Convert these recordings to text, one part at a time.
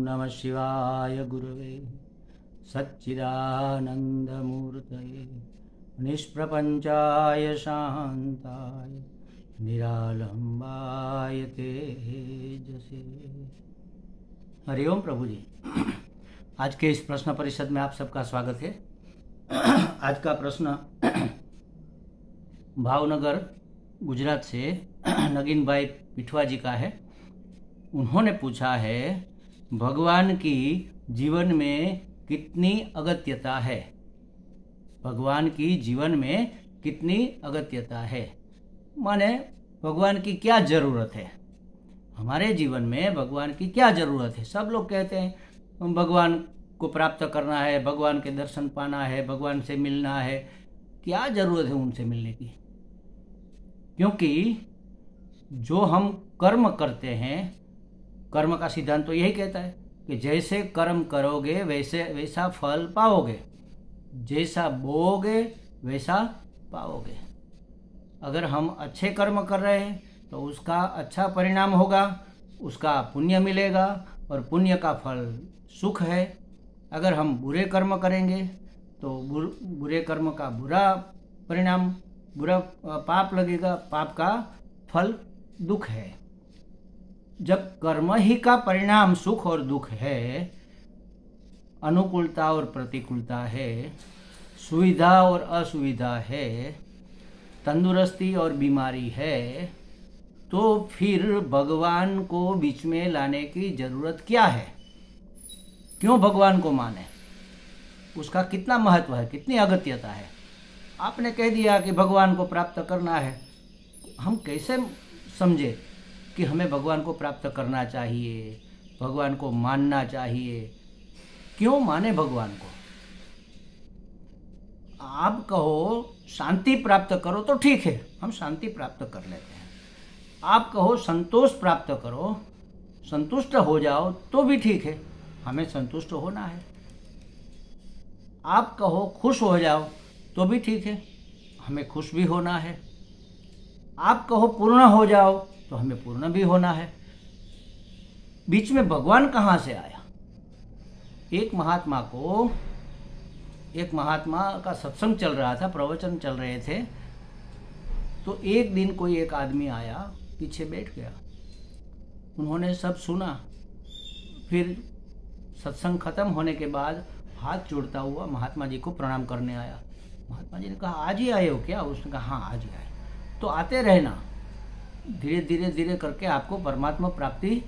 नमः शिवाय गुरवे सच्चिदानन्दमूर्तये निष्प्रपञ्चाय शान्ताय निरालम्बाय तेजसे। हरिओम प्रभु जी। आज के इस प्रश्न परिषद में आप सबका स्वागत है। आज का प्रश्न भावनगर गुजरात से नगीन भाई पिठवा जी का है। उन्होंने पूछा है, भगवान की जीवन में कितनी अगत्यता है? भगवान की जीवन में कितनी अगत्यता है माने भगवान की क्या ज़रूरत है? हमारे जीवन में भगवान की क्या ज़रूरत है? सब लोग कहते हैं भगवान को प्राप्त करना है, भगवान के दर्शन पाना है, भगवान से मिलना है। क्या ज़रूरत है उनसे मिलने की? क्योंकि जो हम कर्म करते हैं, कर्म का सिद्धांत तो यही कहता है कि जैसे कर्म करोगे वैसा फल पाओगे, जैसा बोओगे वैसा पाओगे। अगर हम अच्छे कर्म कर रहे हैं तो उसका अच्छा परिणाम होगा, उसका पुण्य मिलेगा और पुण्य का फल सुख है। अगर हम बुरे कर्म करेंगे तो बुरे कर्म का बुरा परिणाम, बुरा पाप लगेगा, पाप का फल दुख है। जब कर्म ही का परिणाम सुख और दुख है, अनुकूलता और प्रतिकूलता है, सुविधा और असुविधा है, तंदुरुस्ती और बीमारी है, तो फिर भगवान को बीच में लाने की जरूरत क्या है? क्यों भगवान को माने? उसका कितना महत्व है, कितनी अगत्यता है? आपने कह दिया कि भगवान को प्राप्त करना है। हम कैसे समझे कि हमें भगवान को प्राप्त करना चाहिए, भगवान को मानना चाहिए? क्यों माने भगवान को? आप कहो शांति प्राप्त करो तो ठीक है, हम शांति प्राप्त कर लेते हैं। आप कहो संतोष प्राप्त करो, संतुष्ट हो जाओ तो भी ठीक है, हमें संतुष्ट होना है। आप कहो खुश हो जाओ तो भी ठीक है, हमें खुश भी होना है। आप कहो पूर्ण हो जाओ तो हमें पूर्ण भी होना है। बीच में भगवान कहाँ से आया? एक महात्मा का सत्संग चल रहा था, प्रवचन चल रहे थे, तो एक दिन कोई एक आदमी आया, पीछे बैठ गया। उन्होंने सब सुना। फिर सत्संग खत्म होने के बाद हाथ जोड़ता हुआ महात्मा जी को प्रणाम करने आया। महात्मा जी ने कहा, आज ही आए हो क्या? उसने कहा, हाँ आज ही आए। तो आते रहना, धीरे धीरे करके आपको परमात्मा प्राप्ति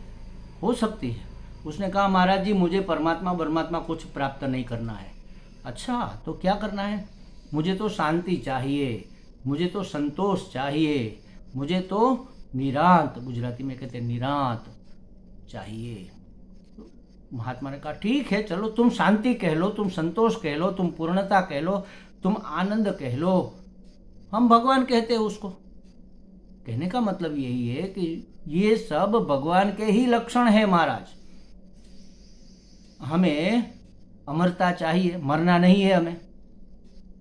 हो सकती है। उसने कहा, महाराज जी मुझे परमात्मा कुछ प्राप्त नहीं करना है। अच्छा, तो क्या करना है? मुझे तो शांति चाहिए, मुझे तो संतोष चाहिए, मुझे तो निरांत, गुजराती में कहते हैं निरांत चाहिए। तो महात्मा ने कहा, ठीक है, चलो तुम शांति कह लो, तुम संतोष कह लो, तुम पूर्णता कह लो, तुम आनंद कह लो, हम भगवान कहते हैं उसको। कहने का मतलब यही है कि ये सब भगवान के ही लक्षण है महाराज। हमें अमरता चाहिए, मरना नहीं है हमें।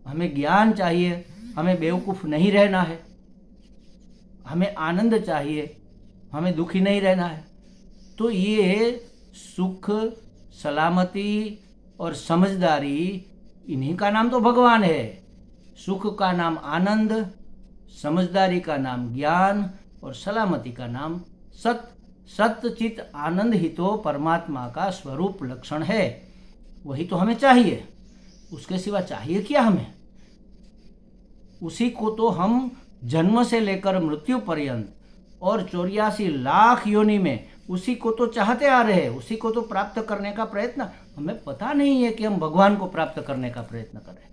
हमें ज्ञान चाहिए, हमें बेवकूफ़ नहीं रहना है। हमें आनंद चाहिए, हमें दुखी नहीं रहना है। तो ये सुख, सलामती और समझदारी, इन्हीं का नाम तो भगवान है। सुख का नाम आनंद, समझदारी का नाम ज्ञान और सलामती का नाम सत्य चित आनंद ही तो परमात्मा का स्वरूप लक्षण है। वही तो हमें चाहिए, उसके सिवा चाहिए क्या हमें? उसी को तो हम जन्म से लेकर मृत्यु पर्यंत और 84 लाख योनि में उसी को तो चाहते आ रहे हैं, उसी को तो प्राप्त करने का प्रयत्न। हमें पता नहीं है कि हम भगवान को प्राप्त करने का प्रयत्न कर रहे हैं।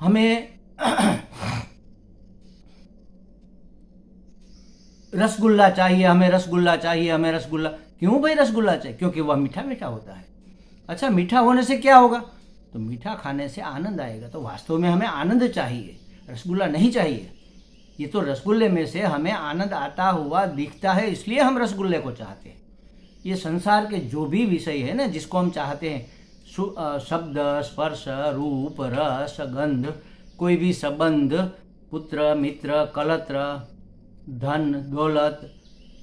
हमें रसगुल्ला चाहिए, हमें रसगुल्ला चाहिए, हमें रसगुल्ला। क्यों भाई रसगुल्ला चाहिए? क्योंकि वह मीठा मीठा होता है। अच्छा, मीठा होने से क्या होगा? तो मीठा खाने से आनंद आएगा। तो वास्तव में हमें आनंद चाहिए, रसगुल्ला नहीं चाहिए। ये तो रसगुल्ले में से हमें आनंद आता हुआ दिखता है, इसलिए हम रसगुल्ले को चाहते हैं। ये संसार के जो भी विषय है ना, जिसको हम चाहते हैं, शब्द, स्पर्श, रूप, रस, गंध, कोई भी संबंध, पुत्र, मित्र, कलत्र, धन, दौलत,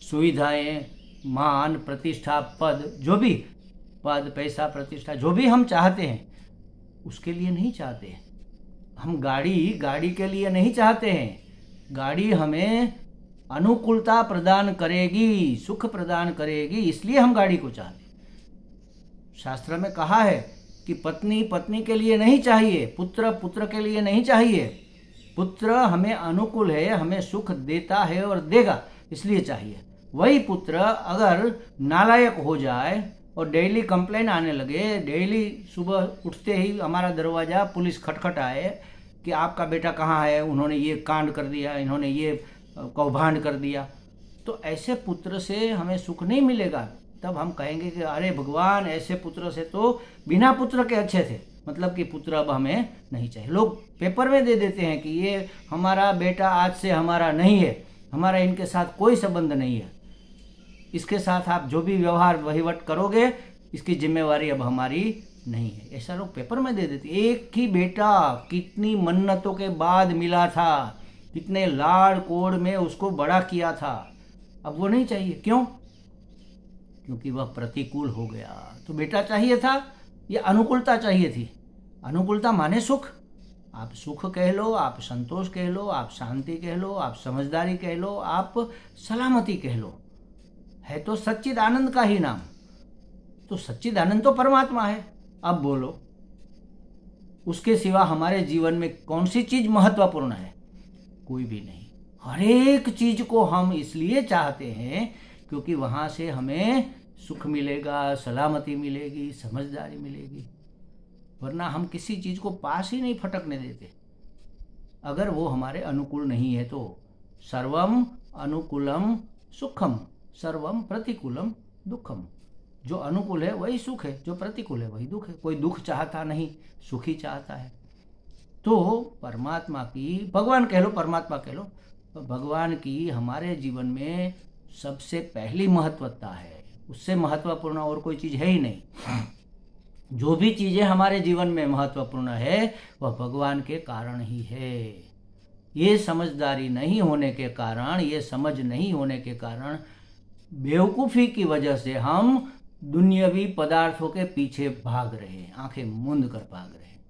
सुविधाएं, मान, प्रतिष्ठा, पद, जो भी पद, पैसा, प्रतिष्ठा, जो भी हम चाहते हैं उसके लिए नहीं चाहते हैं। हम गाड़ी के लिए नहीं चाहते हैं। गाड़ी हमें अनुकूलता प्रदान करेगी, सुख प्रदान करेगी, इसलिए हम गाड़ी को चाहते हैं। शास्त्र में कहा है कि पत्नी पत्नी के लिए नहीं चाहिए, पुत्र पुत्र के लिए नहीं चाहिए। पुत्र हमें अनुकूल है, हमें सुख देता है और देगा, इसलिए चाहिए। वही पुत्र अगर नालायक हो जाए और डेली कंप्लेन आने लगे, डेली सुबह उठते ही हमारा दरवाज़ा पुलिस खटखटाए कि आपका बेटा कहाँ है, उन्होंने ये कांड कर दिया, इन्होंने ये कौभांड कर दिया, तो ऐसे पुत्र से हमें सुख नहीं मिलेगा। तब हम कहेंगे कि अरे भगवान, ऐसे पुत्र से तो बिना पुत्र के अच्छे थे, मतलब कि पुत्र अब हमें नहीं चाहिए। लोग पेपर में दे देते हैं कि ये हमारा बेटा आज से हमारा नहीं है, हमारा इनके साथ कोई संबंध नहीं है, इसके साथ आप जो भी व्यवहार वहीवट करोगे इसकी जिम्मेवारी अब हमारी नहीं है, ऐसा लोग पेपर में दे देते। एक ही बेटा कितनी मन्नतों के बाद मिला था, कितने लाड़ कोड़ में उसको बड़ा किया था, अब वो नहीं चाहिए। क्यों? क्योंकि वह प्रतिकूल हो गया। तो बेटा चाहिए था या अनुकूलता चाहिए थी? अनुकूलता माने सुख। आप सुख कह लो, आप संतोष कह लो, आप शांति कह लो, आप समझदारी कह लो, आप सलामती कह लो, है तो सच्चिदानंद का ही नाम। तो सच्चिदानंद तो परमात्मा है। अब बोलो, उसके सिवा हमारे जीवन में कौन सी चीज महत्वपूर्ण है? कोई भी नहीं। हर एक चीज को हम इसलिए चाहते हैं क्योंकि वहां से हमें सुख मिलेगा, सलामती मिलेगी, समझदारी मिलेगी, वरना हम किसी चीज को पास ही नहीं फटकने देते अगर वो हमारे अनुकूल नहीं है तो। सर्वम अनुकूलम सुखम, सर्वम प्रतिकूलम दुखम। जो अनुकूल है वही सुख है, जो प्रतिकूल है वही दुख है। कोई दुख चाहता नहीं, सुखी चाहता है। तो परमात्मा की, भगवान कह लो, परमात्मा कह लो, तो भगवान की हमारे जीवन में सबसे पहली महत्वता है। उससे महत्वपूर्ण और कोई चीज है ही नहीं। जो भी चीजें हमारे जीवन में महत्वपूर्ण है वह भगवान के कारण ही है। ये समझदारी नहीं होने के कारण, ये समझ नहीं होने के कारण, बेवकूफ़ी की वजह से हम दुनियावी पदार्थों के पीछे भाग रहे हैं, आंखें मूंद कर भाग रहे हैं।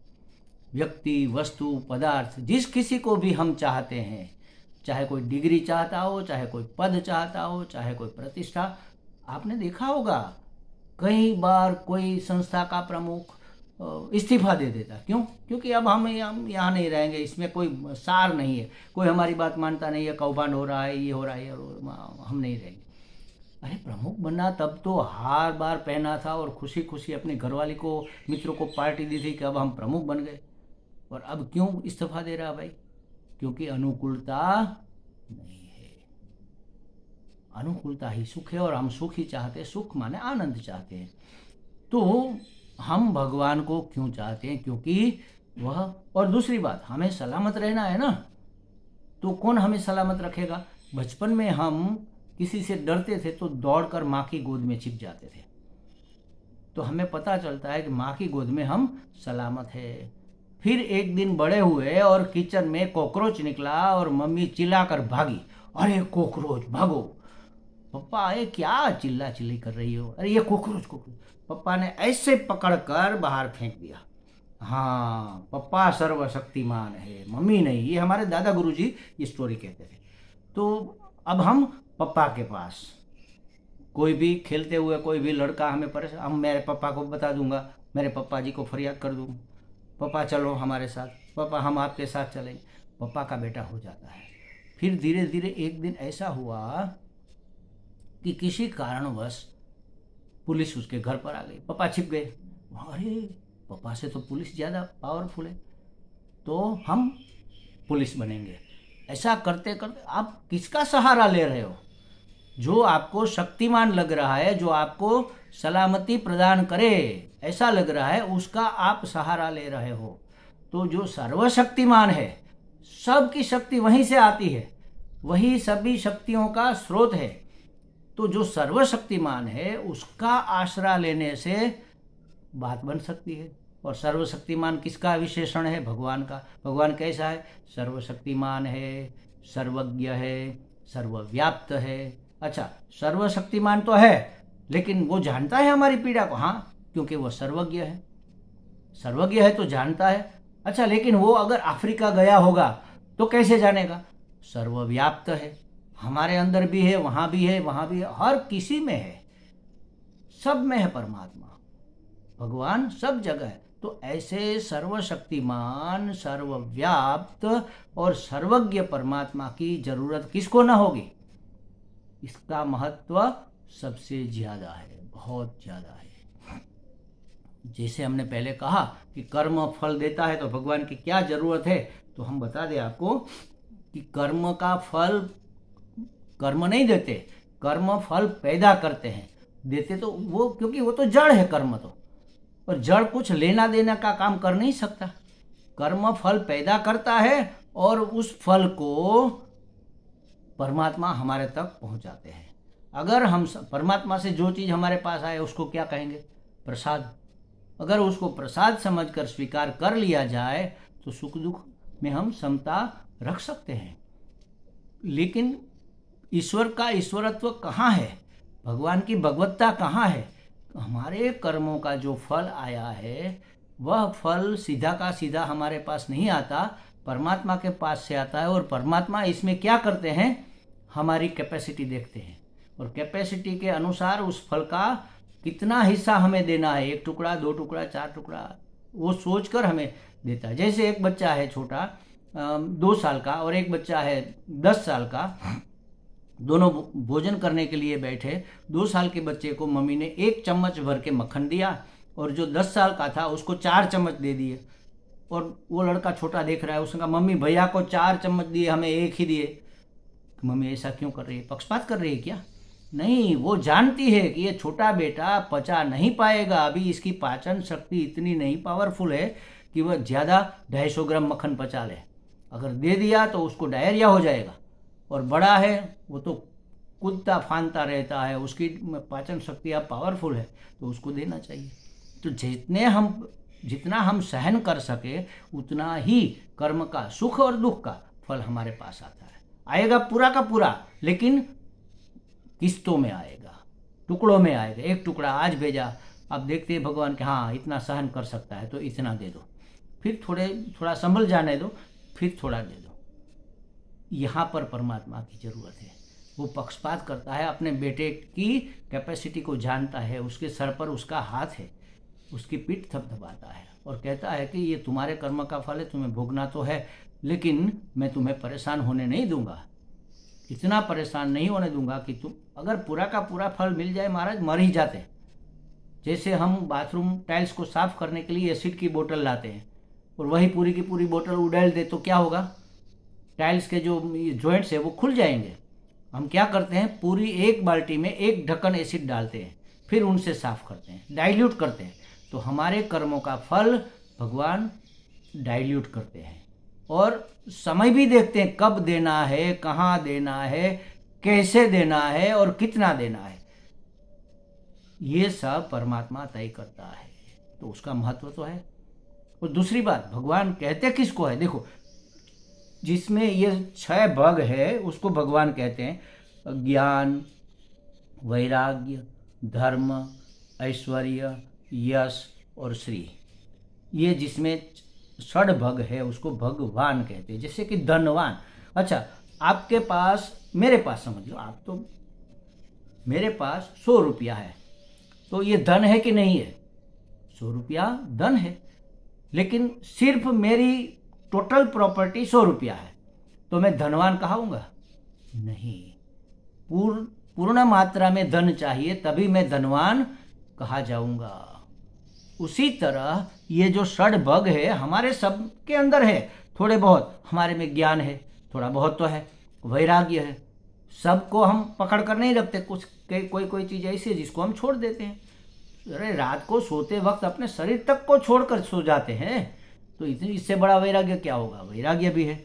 व्यक्ति, वस्तु, पदार्थ, जिस किसी को भी हम चाहते हैं, चाहे कोई डिग्री चाहता हो, चाहे कोई पद चाहता हो, चाहे कोई प्रतिष्ठा। आपने देखा होगा कई बार कोई संस्था का प्रमुख इस्तीफा दे देता। क्यों? क्योंकि अब हम यहाँ नहीं रहेंगे, इसमें कोई सार नहीं है, कोई हमारी बात मानता नहीं है, कौभांड हो रहा है, ये हो रहा है, हम नहीं रहेंगे। अरे प्रमुख बनना तब तो हार बार पहना था और खुशी खुशी अपनी घरवाली को, मित्रों को पार्टी दी थी कि अब हम प्रमुख बन गए। और अब क्यों इस्तीफा दे रहा भाई? क्योंकि अनुकूलता नहीं है। अनुकूलता ही सुख है और हम सुख ही चाहते हैं। सुख माने आनंद चाहते हैं। तो हम भगवान को क्यों चाहते हैं? क्योंकि वह, और दूसरी बात, हमें सलामत रहना है ना। तो कौन हमें सलामत रखेगा? बचपन में हम किसी से डरते थे तो दौड़कर माँ की गोद में छिप जाते थे, तो हमें पता चलता है कि माँ की गोद में हम सलामत है। फिर एक दिन बड़े हुए और किचन में कॉकरोच निकला और मम्मी चिल्लाकर भागी, अरे कॉकरोच भागो। पप्पा, अरे क्या चिल्ला चिल्ली कर रही हो? अरे ये कॉकरोच कॉकरोच। पप्पा ने ऐसे पकड़कर बाहर फेंक दिया। हाँ, पप्पा सर्वशक्तिमान है, मम्मी नहीं। ये हमारे दादा गुरुजी ये स्टोरी कहते थे। तो अब हम पप्पा के पास, कोई भी खेलते हुए कोई भी लड़का हमें परेशान, हम मेरे पापा को बता दूंगा, मेरे पापा जी को फरियाद कर दूंगा, पापा चलो हमारे साथ, पापा हम आपके साथ चलेंगे। पापा का बेटा हो जाता है। फिर धीरे धीरे एक दिन ऐसा हुआ कि किसी कारणवश पुलिस उसके घर पर आ गई। पापा छिप गए। अरे पापा से तो पुलिस ज़्यादा पावरफुल है, तो हम पुलिस बनेंगे। ऐसा करते करते आप किसका सहारा ले रहे हो? जो आपको शक्तिमान लग रहा है, जो आपको सलामती प्रदान करे ऐसा लग रहा है, उसका आप सहारा ले रहे हो। तो जो सर्वशक्तिमान है, सबकी शक्ति वहीं से आती है, वही सभी शक्तियों का स्रोत है। तो जो सर्वशक्तिमान है उसका आसरा लेने से बात बन सकती है। और सर्वशक्तिमान किसका विशेषण है? भगवान का। भगवान कैसा है? सर्वशक्तिमान है, सर्वज्ञ है, सर्वव्याप्त है। अच्छा, सर्वशक्तिमान तो है, लेकिन वो जानता है हमारी पीड़ा को? हाँ, क्योंकि वो सर्वज्ञ है। सर्वज्ञ है तो जानता है। अच्छा, लेकिन वो अगर अफ्रीका गया होगा तो कैसे जानेगा? सर्वव्याप्त है, हमारे अंदर भी है, वहां भी है, वहां भी है, हर किसी में है, सब में है परमात्मा। भगवान सब जगह है। तो ऐसे सर्वशक्तिमान, सर्वव्याप्त और सर्वज्ञ परमात्मा की जरूरत किसको ना होगी? इसका महत्व सबसे ज्यादा है, बहुत ज्यादा है। जैसे हमने पहले कहा कि कर्म फल देता है, तो भगवान की क्या जरूरत है? तो हम बता दें आपको कि कर्म का फल कर्म नहीं देते, कर्म फल पैदा करते हैं। देते तो वो, क्योंकि वो तो जड़ है कर्म तो, और जड़ कुछ लेना देना का काम कर नहीं सकता। कर्म फल पैदा करता है और उस फल को परमात्मा हमारे तक पहुंचाते हैं। अगर हम परमात्मा से जो चीज हमारे पास आए उसको क्या कहेंगे? प्रसाद। अगर उसको प्रसाद समझकर स्वीकार कर लिया जाए तो सुख दुख में हम समता रख सकते हैं। लेकिन ईश्वर का ईश्वरत्व कहाँ है? भगवान की भगवत्ता कहाँ है? हमारे कर्मों का जो फल आया है वह फल सीधा का सीधा हमारे पास नहीं आता, परमात्मा के पास से आता है। और परमात्मा इसमें क्या करते हैं? हमारी कैपेसिटी देखते हैं, और कैपेसिटी के अनुसार उस फल का कितना हिस्सा हमें देना है, 1 टुकड़ा, 2 टुकड़ा, 4 टुकड़ा, वो सोचकर हमें देता है। जैसे एक बच्चा है छोटा 2 साल का, और एक बच्चा है 10 साल का, दोनों भोजन करने के लिए बैठे। 2 साल के बच्चे को मम्मी ने 1 चम्मच भर के मक्खन दिया, और जो 10 साल का था उसको 4 चम्मच दे दिए। और वो लड़का छोटा देख रहा है, उसने कहा मम्मी भैया को 4 चम्मच दिए, हमें 1 ही दिए। मम्मी ऐसा क्यों कर रही है? पक्षपात कर रही है क्या? नहीं, वो जानती है कि ये छोटा बेटा पचा नहीं पाएगा, अभी इसकी पाचन शक्ति इतनी नहीं पावरफुल है कि वह ज़्यादा 250 ग्राम मक्खन पचा ले। अगर दे दिया तो उसको डायरिया हो जाएगा। और बड़ा है वो तो कूदता फानता रहता है, उसकी पाचन शक्ति अब पावरफुल है, तो उसको देना चाहिए। तो जितना हम सहन कर सके उतना ही कर्म का सुख और दुख का फल हमारे पास आता है। आएगा पूरा का पूरा, लेकिन किस्तों में आएगा, टुकड़ों में आएगा। 1 टुकड़ा आज भेजा, अब देखते हैं भगवान के हाँ इतना सहन कर सकता है तो इतना दे दो, फिर थोड़ा संभल जाने दो, फिर थोड़ा दे दो। यहाँ पर परमात्मा की जरूरत है। वो पक्षपात करता है, अपने बेटे की कैपेसिटी को जानता है, उसके सर पर उसका हाथ है, उसकी पीठ थपथपाता है और कहता है कि ये तुम्हारे कर्म का फल है, तुम्हें भोगना तो है, लेकिन मैं तुम्हें परेशान होने नहीं दूंगा। इतना परेशान नहीं होने दूंगा कि तुम, अगर पूरा का पूरा फल मिल जाए महाराज मर ही जाते। जैसे हम बाथरूम टाइल्स को साफ करने के लिए एसिड की बोतल लाते हैं और वही पूरी की पूरी बोतल उड़ेल दे तो क्या होगा? टाइल्स के जो जॉइंट्स है वो खुल जाएंगे। हम क्या करते हैं, पूरी 1 बाल्टी में 1 ढक्कन एसिड डालते हैं, फिर उनसे साफ करते हैं, डाइल्यूट करते हैं। तो हमारे कर्मों का फल भगवान डाइल्यूट करते हैं और समय भी देखते हैं कब देना है, कहाँ देना है, कैसे देना है और कितना देना है। ये सब परमात्मा तय करता है, तो उसका महत्व तो है। और दूसरी बात, भगवान कहते किसको है? देखो, जिसमें ये 6 भाग है उसको भगवान कहते हैं ज्ञान, वैराग्य, धर्म, ऐश्वर्य, यश और श्री। ये जिसमें 6 भाग है उसको भगवान कहते हैं। जैसे कि धनवान, अच्छा आपके पास, मेरे पास समझ लो, आप तो, मेरे पास 100 रुपया है, तो ये धन है कि नहीं है? 100 रुपया धन है, लेकिन सिर्फ मेरी टोटल प्रॉपर्टी 100 रुपया है, तो मैं धनवान कहाऊंगा? नहीं, पूर्ण मात्रा में धन चाहिए तभी मैं धनवान कहा जाऊंगा। उसी तरह ये जो 6 भाग है हमारे सब के अंदर है। थोड़े बहुत हमारे में ज्ञान है, थोड़ा बहुत तो है, वैराग्य है, सबको हम पकड़ कर नहीं रखते। कुछ कोई चीज़ ऐसी है जिसको हम छोड़ देते हैं। अरे रात को सोते वक्त अपने शरीर तक को छोड़कर सो जाते हैं, तो इससे बड़ा वैराग्य क्या होगा? वैराग्य भी है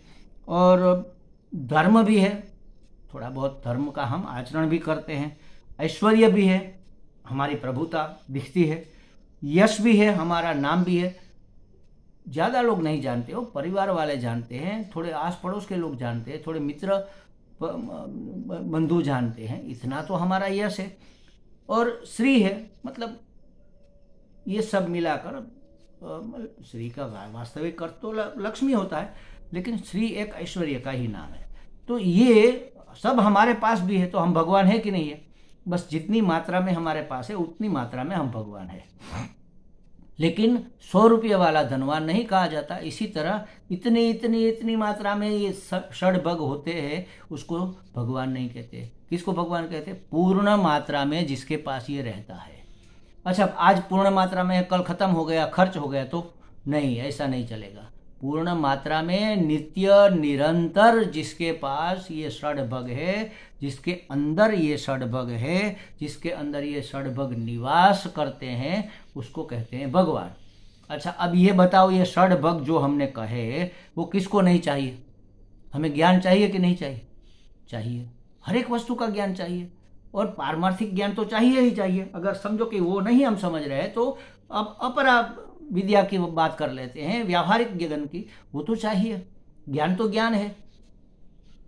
और धर्म भी है, थोड़ा बहुत धर्म का हम आचरण भी करते हैं। ऐश्वर्य भी है, हमारी प्रभुता दिखती है। यश भी है, हमारा नाम भी है। ज़्यादा लोग नहीं जानते हो, परिवार वाले जानते हैं, थोड़े आस पड़ोस के लोग जानते हैं, थोड़े मित्र बंधु जानते हैं, इतना तो हमारा यश है। और श्री है, मतलब ये सब मिलाकर श्री का वास्तविक अर्थ तो लक्ष्मी होता है, लेकिन श्री एक ऐश्वर्य का ही नाम है। तो ये सब हमारे पास भी है, तो हम भगवान है कि नहीं है? बस जितनी मात्रा में हमारे पास है उतनी मात्रा में हम भगवान है। लेकिन 100 रुपये वाला धनवान नहीं कहा जाता। इसी तरह इतनी इतनी इतनी मात्रा में ये षड्भग होते हैं, उसको भगवान नहीं कहते। किसको भगवान कहते? पूर्ण मात्रा में जिसके पास ये रहता है। अच्छा, आज पूर्ण मात्रा में, कल खत्म हो गया, खर्च हो गया, तो नहीं, ऐसा नहीं चलेगा। पूर्ण मात्रा में नित्य निरंतर जिसके पास ये षड्भग है, जिसके अंदर ये षड्भग है, जिसके अंदर ये षड्भग निवास करते हैं, उसको कहते हैं भगवान। अच्छा, अब ये बताओ, ये षड्भग जो हमने कहे वो किसको नहीं चाहिए? हमें ज्ञान चाहिए कि नहीं चाहिए? चाहिए। हर एक वस्तु का ज्ञान चाहिए, और पारमार्थिक ज्ञान तो चाहिए ही चाहिए। अगर समझो कि वो नहीं हम समझ रहे हैं, तो अब अपरा विद्या की बात कर लेते हैं, व्यावहारिक ज्ञान की, वो तो चाहिए। ज्ञान तो ज्ञान है,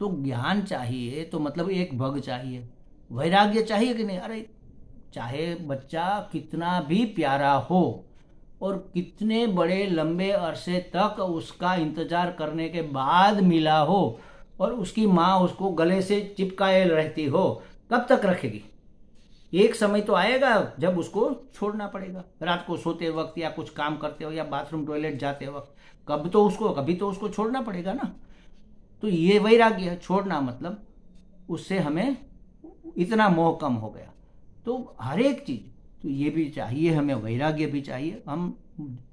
तो ज्ञान चाहिए तो मतलब एक भग चाहिए, वैराग्य चाहिए कि नहीं? अरे, चाहे बच्चा कितना भी प्यारा हो और कितने बड़े लंबे अरसे तक उसका इंतजार करने के बाद मिला हो, और उसकी माँ उसको गले से चिपकाए रहती हो, कब तक रखेगी? एक समय तो आएगा जब उसको छोड़ना पड़ेगा, रात को सोते वक्त या कुछ काम करते हो या बाथरूम टॉयलेट जाते वक्त, कभी तो उसको छोड़ना पड़ेगा ना। तो ये वैराग्य है, छोड़ना मतलब उससे हमें इतना मोह कम हो गया। तो हर एक चीज, तो ये भी चाहिए हमें, वैराग्य भी चाहिए। हम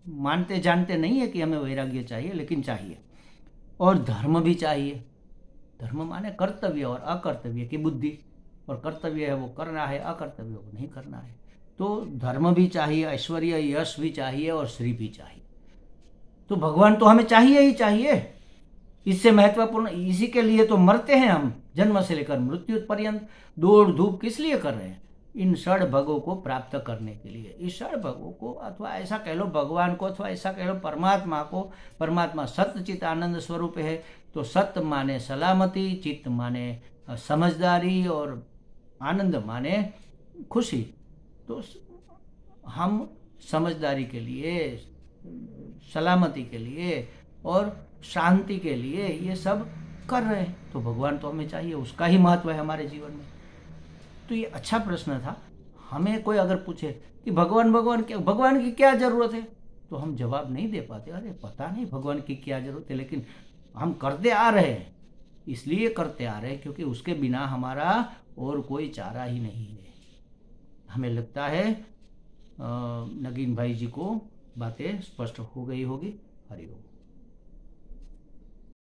मानते जानते नहीं है कि हमें वैराग्य चाहिए, लेकिन चाहिए। और धर्म भी चाहिए। धर्म माने कर्तव्य और अकर्तव्य की बुद्धि, और कर्तव्य है वो करना है, अकर्तव्य वो नहीं करना है। तो धर्म भी चाहिए, ऐश्वर्य यश भी चाहिए, और श्री भी चाहिए। तो भगवान तो हमें चाहिए ही चाहिए। इससे महत्वपूर्ण, इसी के लिए तो मरते हैं हम, जन्म से लेकर मृत्यु पर्यंत दौड़ धूप किस लिए कर रहे हैं? इन षड्भगों को प्राप्त करने के लिए। इस षड्भगों को, अथवा ऐसा कह लो भगवान को, अथवा ऐसा कह लो परमात्मा को। परमात्मा सत्य चित आनंद स्वरूप है, तो सत्य माने सलामती, चित्त माने समझदारी, और आनंद माने खुशी। तो हम समझदारी के लिए, सलामती के लिए और शांति के लिए ये सब कर रहे हैं, तो भगवान तो हमें चाहिए, उसका ही महत्व है हमारे जीवन में। तो ये अच्छा प्रश्न था। हमें कोई अगर पूछे कि भगवान की क्या जरूरत है, तो हम जवाब नहीं दे पाते। अरे पता नहीं भगवान की क्या जरूरत है, लेकिन हम करते आ रहे हैं, इसलिए करते आ रहे हैं क्योंकि उसके बिना हमारा और कोई चारा ही नहीं है। हमें लगता है नगीन भाई जी को बातें स्पष्ट हो गई होगी। हरि ओम।